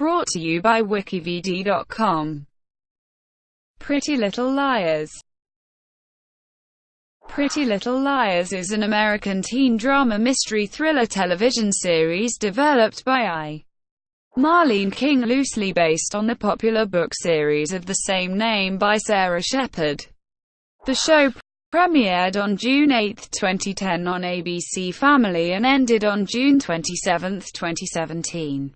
Brought to you by WikiVidi.com. Pretty Little Liars. Pretty Little Liars is an American teen drama mystery thriller television series developed by Marlene King, loosely based on the popular book series of the same name by Sara Shepard. The show premiered on June 8, 2010 on ABC Family and ended on June 27, 2017.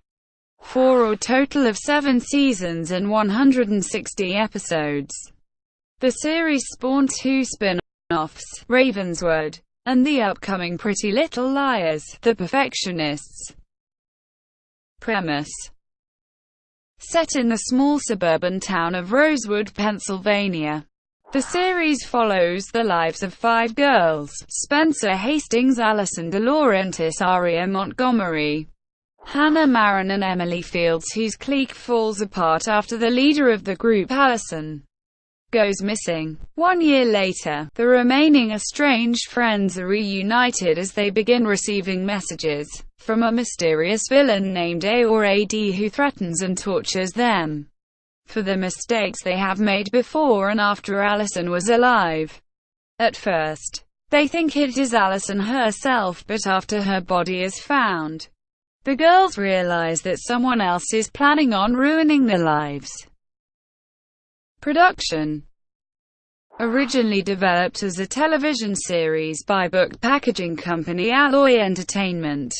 For a total of 7 seasons and 160 episodes. The series spawned 2 spin-offs, Ravenswood, and the upcoming Pretty Little Liars, The Perfectionists. Premise: set in the small suburban town of Rosewood, Pennsylvania. The series follows the lives of 5 girls: Spencer Hastings, Allison DeLaurentis, Aria Montgomery, Hannah Marin and Emily Fields, whose clique falls apart after the leader of the group, Allison, goes missing. 1 year later, the remaining estranged friends are reunited as they begin receiving messages from a mysterious villain named A or AD who threatens and tortures them for the mistakes they have made before and after Allison was alive. At first, they think it is Allison herself, but after her body is found, the girls realize that someone else is planning on ruining their lives. Production: originally developed as a television series by book packaging company Alloy Entertainment,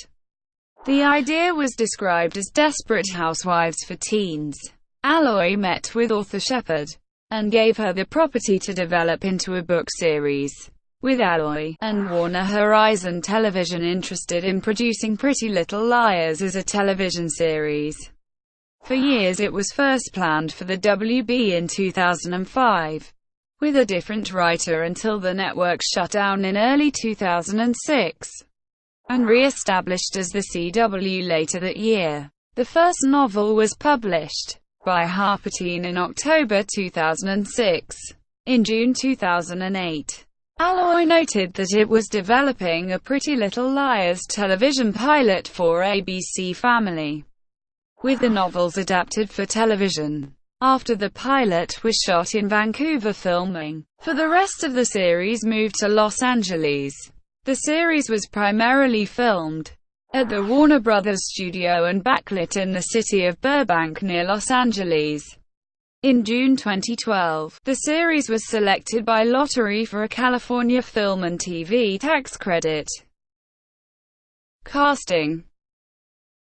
the idea was described as desperate housewives for teens. Alloy met with author Shepard and gave her the property to develop into a book series, with Alloy and Warner Horizon Television interested in producing Pretty Little Liars as a television series. For years it was first planned for the WB in 2005, with a different writer until the network shut down in early 2006, and re-established as the CW later that year. The first novel was published by Harperteen in October 2006. In June 2008, Alloy noted that it was developing a Pretty Little Liars television pilot for ABC Family, with the novels adapted for television. After the pilot was shot in Vancouver, filming for the rest of the series moved to Los Angeles. The series was primarily filmed at the Warner Brothers studio and backlit in the city of Burbank near Los Angeles. In June 2012, the series was selected by lottery for a California film and TV tax credit. Casting: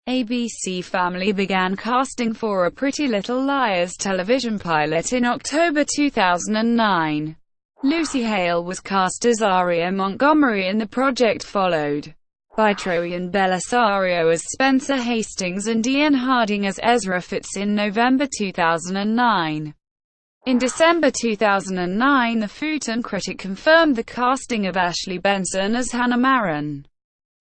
ABC Family began casting for a Pretty Little Liars television pilot in October 2009. Lucy Hale was cast as Aria Montgomery and the project followed by Troian Bellisario as Spencer Hastings and Ian Harding as Ezra Fitz in November 2009. In December 2009, the Food and Critic confirmed the casting of Ashley Benson as Hannah Marin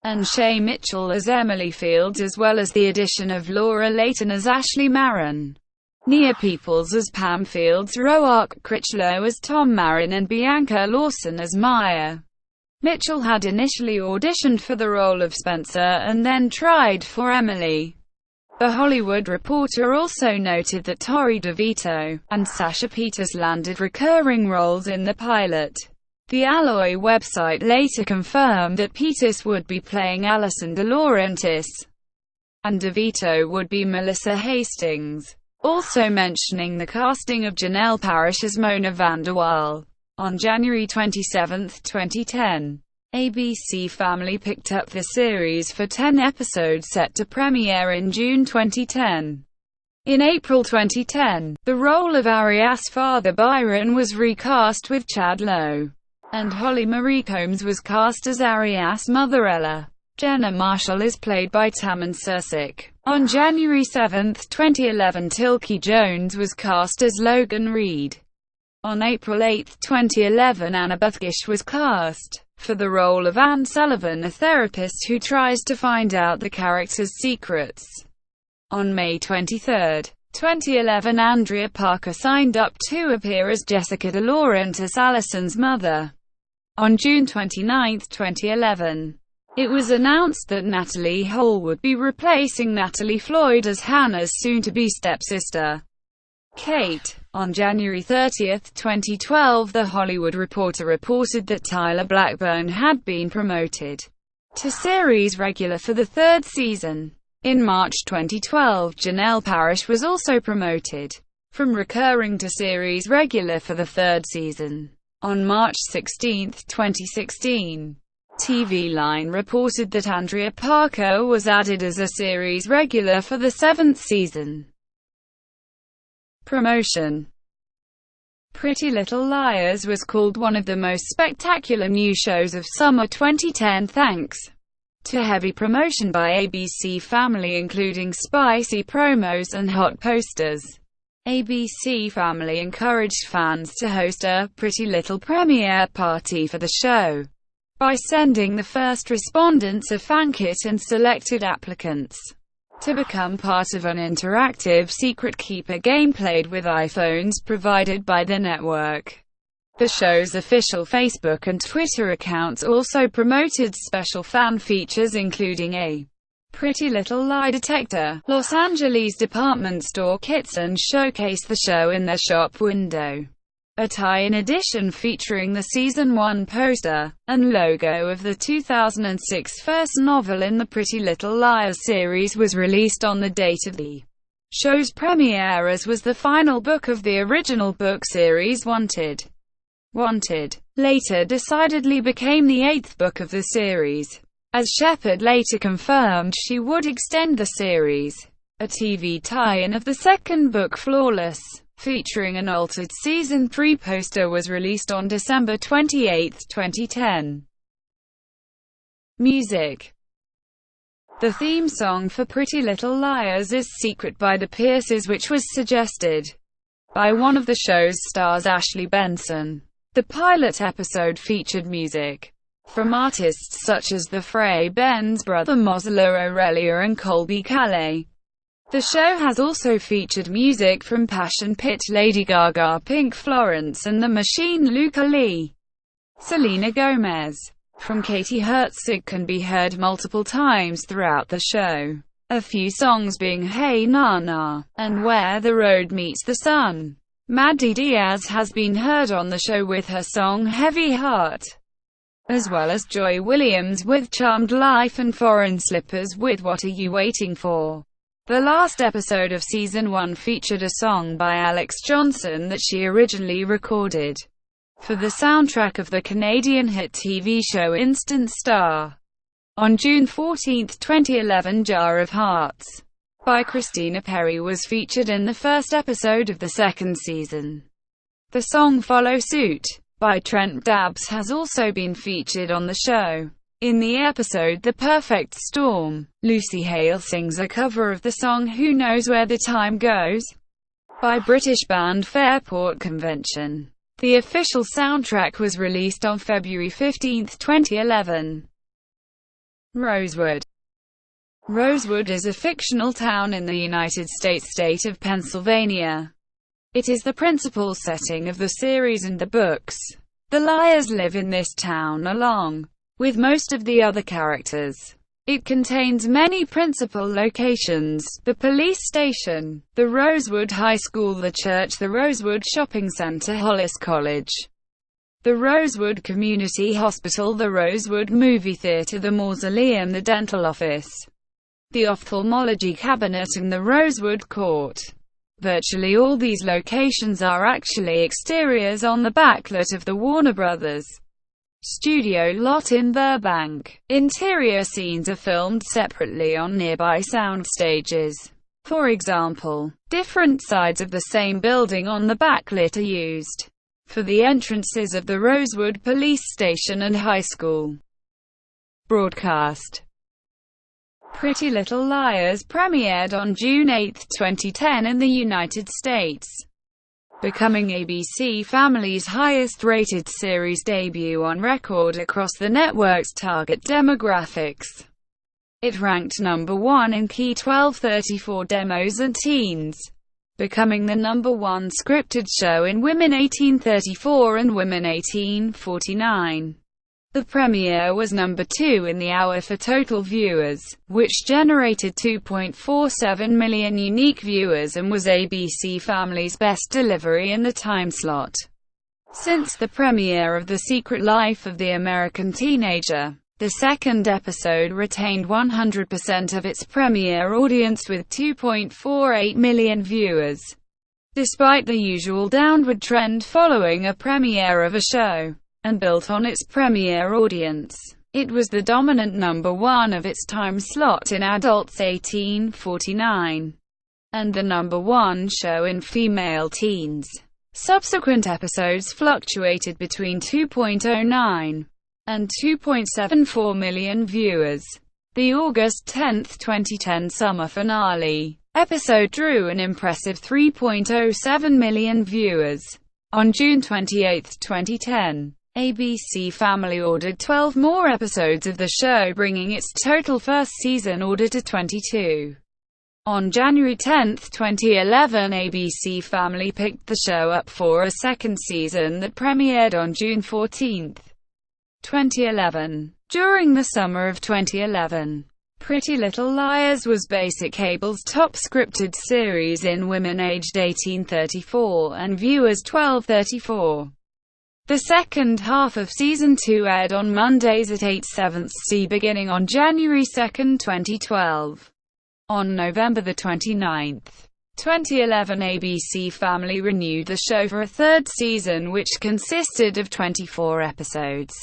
and Shay Mitchell as Emily Fields, as well as the addition of Laura Layton as Ashley Marin, Nia Peoples as Pam Fields, Roark Critchlow as Tom Marin, and Bianca Lawson as Maya. Mitchell had initially auditioned for the role of Spencer and then tried for Emily. The Hollywood Reporter also noted that Torrey DeVito and Sasha Peters landed recurring roles in the pilot. The Alloy website later confirmed that Peters would be playing Allison DeLaurentis and DeVito would be Melissa Hastings, also mentioning the casting of Janelle Parrish as Mona Vanderwaal. On January 27, 2010, ABC Family picked up the series for 10 episodes set to premiere in June 2010. In April 2010, the role of Arias' father Byron was recast with Chad Lowe, and Holly Marie Combs was cast as Arias' mother Ella. Jenna Marshall is played by Tammin Sursik. On January 7, 2011, Tilky Jones was cast as Logan Reed. On April 8, 2011, Anna Bethgish was cast for the role of Anne Sullivan, a therapist who tries to find out the character's secrets. On May 23, 2011, Andrea Parker signed up to appear as Jessica DeLaurentis, Allison's mother. On June 29, 2011, It was announced that Natalie Hall would be replacing Natalie Floyd as Hannah's soon-to-be stepsister, Kate. On January 30, 2012, The Hollywood Reporter reported that Tyler Blackburn had been promoted to series regular for the third season. In March 2012, Janelle Parrish was also promoted from recurring to series regular for the third season. On March 16, 2016, TV Line reported that Andrea Parker was added as a series regular for the seventh season. Promotion. Pretty Little Liars was called one of the most spectacular new shows of summer 2010 thanks to heavy promotion by ABC Family, including spicy promos and hot posters. ABC Family encouraged fans to host a Pretty Little premiere party for the show by sending the first respondents a fan kit and selected applicants to become part of an interactive secret keeper game played with iPhones provided by the network. The show's official Facebook and Twitter accounts also promoted special fan features, including a Pretty Little Lie detector, Los Angeles department store kits, and showcased the show in their shop window. A tie-in edition featuring the Season 1 poster and logo of the 2006 first novel in the Pretty Little Liars series was released on the date of the show's premiere, as was the final book of the original book series, Wanted. Later decidedly became the eighth book of the series, as Shepard later confirmed she would extend the series. A TV tie-in of the second book, Flawless, featuring an altered Season 3 poster, was released on December 28, 2010. Music. The theme song for Pretty Little Liars is Secret by the Pierces, which was suggested by one of the show's stars, Ashley Benson. The pilot episode featured music from artists such as the Fray Ben's brother Mozilla Aurelia and Colby Calais. The show has also featured music from Passion Pit, Lady Gaga, Pink, Florence and the Machine, Luca Lee, Selena Gomez. From Katie Herzig can be heard multiple times throughout the show, a few songs being Hey Na Na and Where the Road Meets the Sun. Maddie Diaz has been heard on the show with her song Heavy Heart, as well as Joy Williams with Charmed Life and Foreign Slippers with What Are You Waiting For. The last episode of Season 1 featured a song by Alex Johnson that she originally recorded for the soundtrack of the Canadian hit TV show Instant Star. On June 14, 2011, Jar of Hearts by Christina Perri was featured in the first episode of the second season. The song Follow Suit by Trent Dabbs has also been featured on the show. In the episode The Perfect Storm, Lucy Hale sings a cover of the song Who Knows Where the Time Goes by British band Fairport Convention. The official soundtrack was released on February 15, 2011. Rosewood. Rosewood is a fictional town in the United States state of Pennsylvania. It is the principal setting of the series and the books. The Liars live in this town along with most of the other characters. It contains many principal locations: the police station, the Rosewood High School, the church, the Rosewood Shopping Center, Hollis College, the Rosewood Community Hospital, the Rosewood Movie Theater, the Mausoleum, the dental office, the ophthalmology cabinet, and the Rosewood Court. Virtually all these locations are actually exteriors on the backlot of the Warner Brothers studio lot in Burbank. Interior scenes are filmed separately on nearby sound stages. For example, different sides of the same building on the backlit are used for the entrances of the Rosewood Police Station and High School. Broadcast. Pretty Little Liars premiered on June 8, 2010 in the United States, becoming ABC Family's highest-rated series debut on record across the network's target demographics. It ranked number 1 in key 12-34 demos and teens, becoming the number 1 scripted show in Women 18-34 and Women 18-49. The premiere was number 2 in the hour for total viewers, which generated 2.47 million unique viewers and was ABC Family's best delivery in the time slot since the premiere of The Secret Life of the American Teenager. The second episode retained 100% of its premiere audience with 2.48 million viewers. Despite the usual downward trend following a premiere of a show, and built on its premiere audience, it was the dominant number 1 of its time slot in adults 18–49, and the number 1 show in female teens. Subsequent episodes fluctuated between 2.09 and 2.74 million viewers. The August 10, 2010 summer finale episode drew an impressive 3.07 million viewers. On June 28, 2010, ABC Family ordered 12 more episodes of the show, bringing its total first-season order to 22. On January 10, 2011, ABC Family picked the show up for a second season that premiered on June 14, 2011. During the summer of 2011, Pretty Little Liars was basic cable's top scripted series in women aged 18–34 and viewers 12–34. The second half of Season 2 aired on Mondays at 8/7 beginning on January 2, 2012. On November 29, 2011, ABC Family renewed the show for a third season, which consisted of 24 episodes.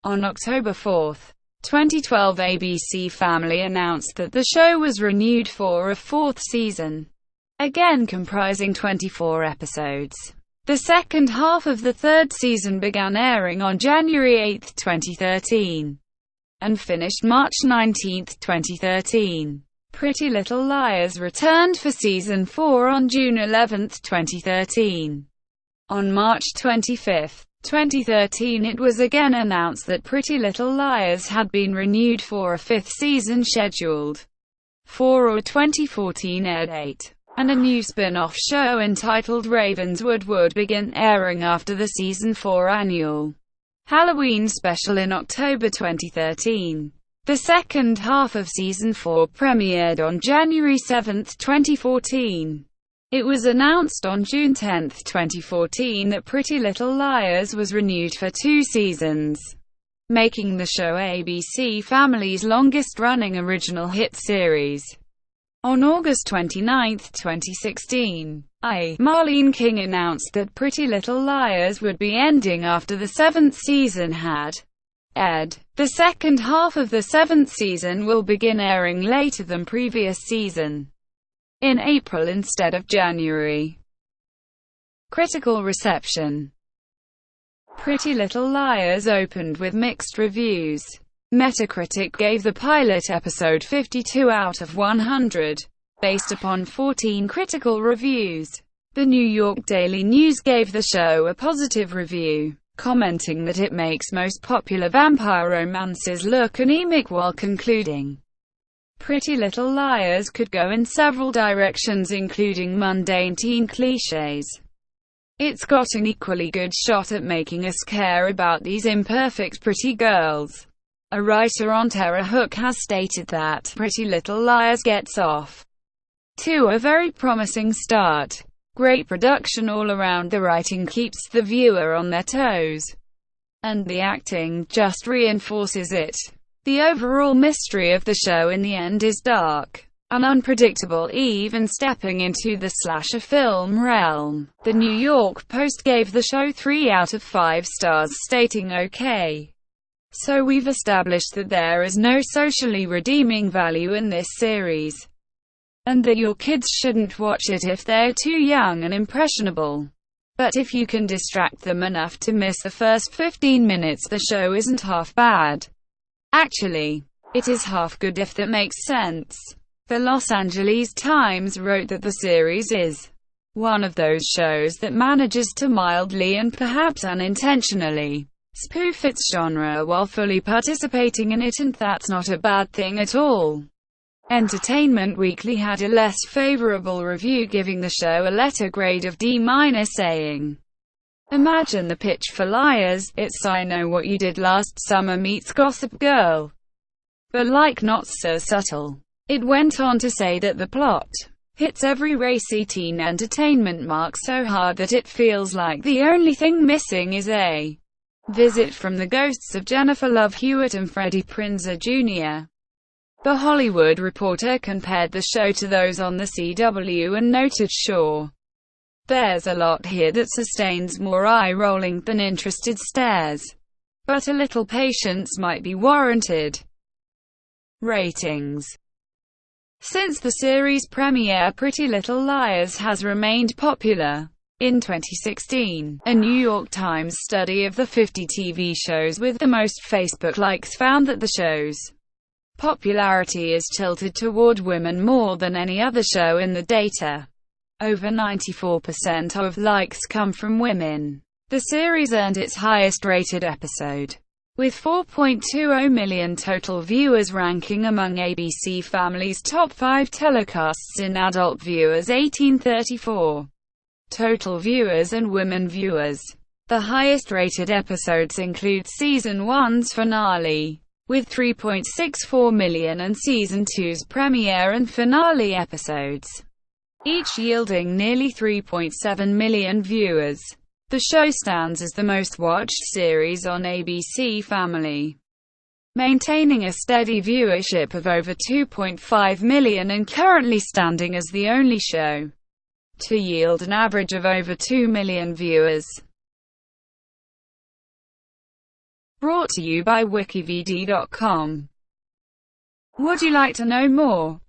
On October 4, 2012, ABC Family announced that the show was renewed for a fourth season, again comprising 24 episodes. The second half of the third season began airing on January 8, 2013, and finished March 19, 2013. Pretty Little Liars returned for Season 4 on June 11, 2013. On March 25, 2013, it was again announced that Pretty Little Liars had been renewed for a fifth season scheduled for a 2014 air date, and a new spin-off show entitled Ravenswood would begin airing after the Season 4 annual Halloween special in October 2013. The second half of Season 4 premiered on January 7, 2014. It was announced on June 10, 2014 that Pretty Little Liars was renewed for 2 seasons, making the show ABC Family's longest-running original hit series. On August 29, 2016, Marlene King announced that Pretty Little Liars would be ending after the 7th season had aired. The second half of the 7th season will begin airing later than previous season, in April instead of January. Critical reception. Pretty Little Liars opened with mixed reviews. Metacritic gave the pilot episode 52 out of 100, based upon 14 critical reviews. The New York Daily News gave the show a positive review, commenting that it makes most popular vampire romances look anemic, while concluding, Pretty Little Liars could go in several directions, including mundane teen clichés. It's got an equally good shot at making us care about these imperfect pretty girls. A writer on Terror Hook has stated that Pretty Little Liars gets off to a very promising start. Great production all around, the writing keeps the viewer on their toes, and the acting just reinforces it. The overall mystery of the show in the end is dark and unpredictable, even stepping into the slasher film realm. The New York Post gave the show 3 out of 5 stars, stating, "Okay. So we've established that there is no socially redeeming value in this series, and that your kids shouldn't watch it if they're too young and impressionable. But if you can distract them enough to miss the first 15 minutes, the show isn't half bad. Actually, it is half good, if that makes sense." The Los Angeles Times wrote that the series is one of those shows that manages to mildly and perhaps unintentionally spoof its genre while fully participating in it, and that's not a bad thing at all. Entertainment Weekly had a less favorable review, giving the show a letter grade of D-, saying, Imagine the pitch for Liars, it's I Know What You Did Last Summer meets Gossip Girl. But like not so subtle. It went on to say that the plot hits every racy teen entertainment mark so hard that it feels like the only thing missing is a visit from the ghosts of Jennifer Love Hewitt and Freddie Prinze Jr. The Hollywood Reporter compared the show to those on the CW and noted, "Sure, there's a lot here that sustains more eye-rolling than interested stares. But a little patience might be warranted." Ratings. Since the series premiere, Pretty Little Liars has remained popular. In 2016, a New York Times study of the 50 TV shows with the most Facebook likes found that the show's popularity is tilted toward women more than any other show in the data. Over 94% of likes come from women. The series earned its highest-rated episode, with 4.20 million total viewers, ranking among ABC Family's top 5 telecasts in adult viewers, 18-34 total viewers and women viewers. The highest-rated episodes include Season 1's finale, with 3.64 million, and Season 2's premiere and finale episodes, each yielding nearly 3.7 million viewers. The show stands as the most-watched series on ABC Family, maintaining a steady viewership of over 2.5 million and currently standing as the only show to yield an average of over 2 million viewers. Brought to you by WikiVidi.com. Would you like to know more?